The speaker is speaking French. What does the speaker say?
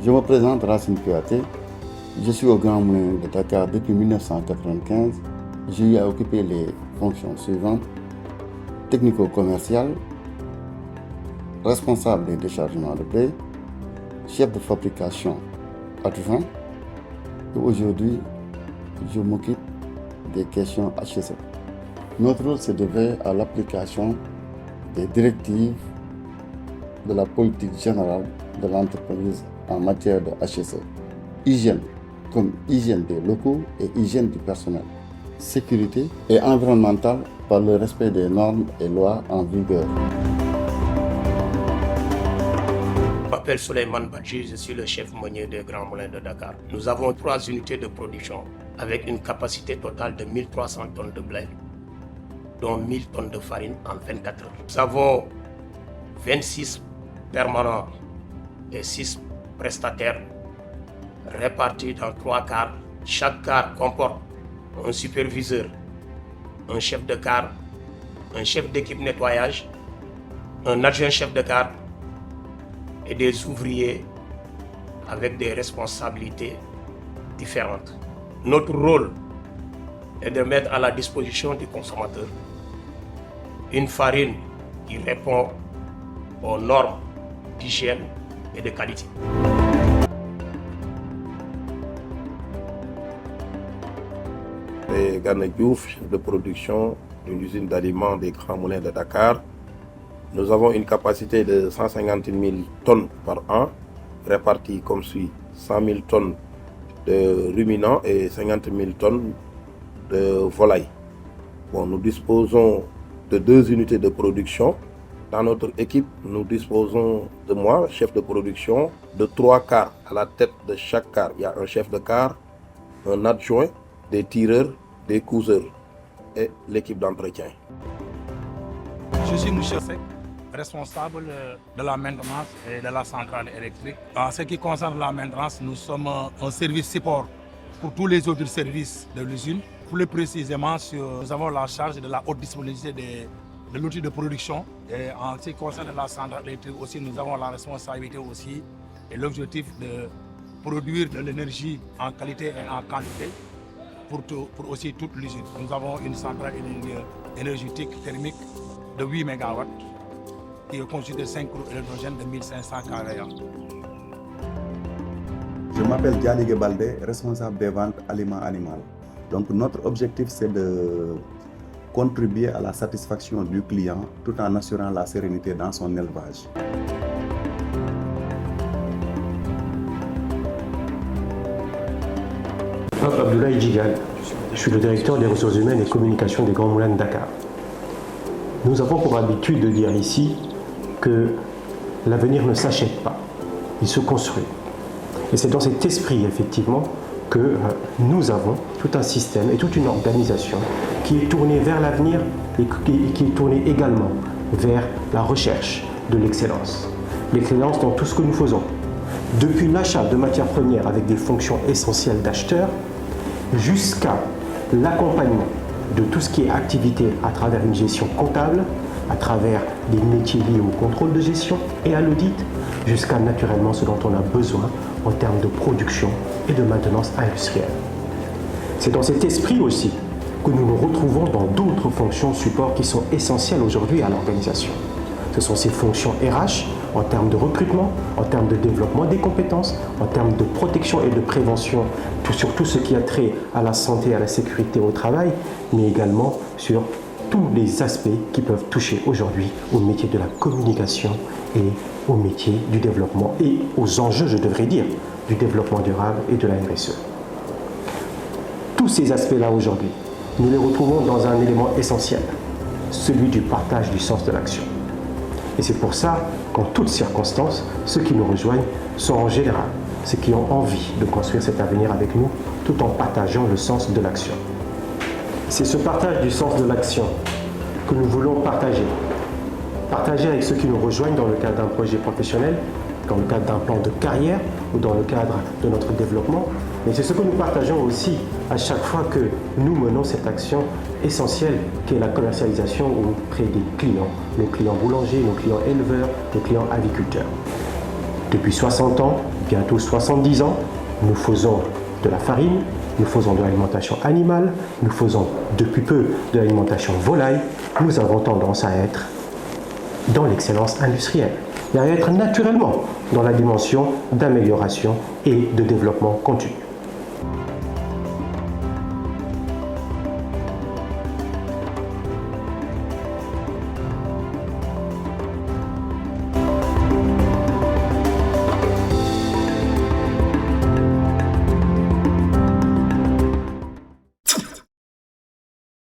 Je me présente Racine Kouyaté. Je suis au Grand Moulin de Dakar depuis 1995. J'ai eu à occuper les fonctions suivantes: technico-commercial, responsable des déchargements de blé, chef de fabrication adjoint. Et aujourd'hui, je m'occupe des questions HSE. Notre rôle se devait à l'application des directives de la politique générale de l'entreprise en matière de HSE. Hygiène, comme hygiène des locaux et hygiène du personnel. Sécurité et environnementale par le respect des normes et lois en vigueur. Je m'appelle Souleymane Badji, je suis le chef meunier des Grands Moulins de Dakar. Nous avons 3 unités de production avec une capacité totale de 1300 tonnes de blé, dont 1000 tonnes de farine en 24 heures. Nous avons 26 permanents et 6 prestataires répartis dans 3 quarts. Chaque quart comporte un superviseur, un chef de quart, un chef d'équipe nettoyage, un adjoint chef de quart et des ouvriers avec des responsabilités différentes. Notre rôle est de mettre à la disposition du consommateur une farine qui répond aux normes d'hygiène et de qualité. Et Gana Diouf, chef de production d'une usine d'aliments des Grands Moulins de Dakar. Nous avons une capacité de 150 000 tonnes par an, réparties comme suit: 100 000 tonnes de ruminants et 50 000 tonnes de volailles. Nous disposons de 2 unités de production. Dans notre équipe, nous disposons de moi, chef de production, de 3 quarts. À la tête de chaque quart, il y a un chef de quart, un adjoint, des tireurs, des couseurs et l'équipe d'entretien. Je suis Michel Sek, responsable de la maintenance et de la centrale électrique. En ce qui concerne la maintenance, nous sommes un service support pour tous les autres services de l'usine. Plus précisément, nous avons la charge de la haute disponibilité de l'outil de production. Et en ce qui concerne la centrale électrique aussi, nous avons la responsabilité aussi et l'objectif de produire de l'énergie en qualité et en quantité pour aussi toute l'usine. Nous avons une centrale énergétique thermique de 8 MW qui est constituée de 5 groupes électrogènes de 1500 kW. Je m'appelle Dialy Baldé, responsable des ventes aliments animaux. Donc notre objectif, c'est de contribuer à la satisfaction du client tout en assurant la sérénité dans son élevage. Abdoulaye Djigal, je suis le directeur des ressources humaines et communication des Grands Moulins de Dakar. Nous avons pour habitude de dire ici que l'avenir ne s'achète pas, il se construit. Et c'est dans cet esprit, effectivement, que nous avons tout un système et toute une organisation qui est tournée vers l'avenir et qui est tournée également vers la recherche de l'excellence. L'excellence dans tout ce que nous faisons. Depuis l'achat de matières premières avec des fonctions essentielles d'acheteurs, jusqu'à l'accompagnement de tout ce qui est activité à travers une gestion comptable, à travers des métiers liés au contrôle de gestion et à l'audit, jusqu'à naturellement ce dont on a besoin en termes de production et de maintenance industrielle. C'est dans cet esprit aussi que nous nous retrouvons dans d'autres fonctions support qui sont essentielles aujourd'hui à l'organisation. Ce sont ces fonctions RH en termes de recrutement, en termes de développement des compétences, en termes de protection et de prévention, sur tout ce qui a trait à la santé et à la sécurité au travail, mais également sur tous les aspects qui peuvent toucher aujourd'hui au métier de la communication et au métier du développement et aux enjeux, je devrais dire, du développement durable et de la RSE. Tous ces aspects-là aujourd'hui, nous les retrouvons dans un élément essentiel, celui du partage du sens de l'action. Et c'est pour ça qu'en toutes circonstances, ceux qui nous rejoignent sont en général ceux qui ont envie de construire cet avenir avec nous, tout en partageant le sens de l'action. C'est ce partage du sens de l'action que nous voulons partager. Partager avec ceux qui nous rejoignent dans le cadre d'un projet professionnel, dans le cadre d'un plan de carrière ou dans le cadre de notre développement. Mais c'est ce que nous partageons aussi à chaque fois que nous menons cette action essentielle qui est la commercialisation auprès des clients, nos clients boulangers, nos clients éleveurs, nos clients aviculteurs. Depuis 60 ans, bientôt 70 ans, nous faisons de la farine, nous faisons de l'alimentation animale, nous faisons depuis peu de l'alimentation volaille. Nous avons tendance à être dans l'excellence industrielle et à être naturellement dans la dimension d'amélioration et de développement continu.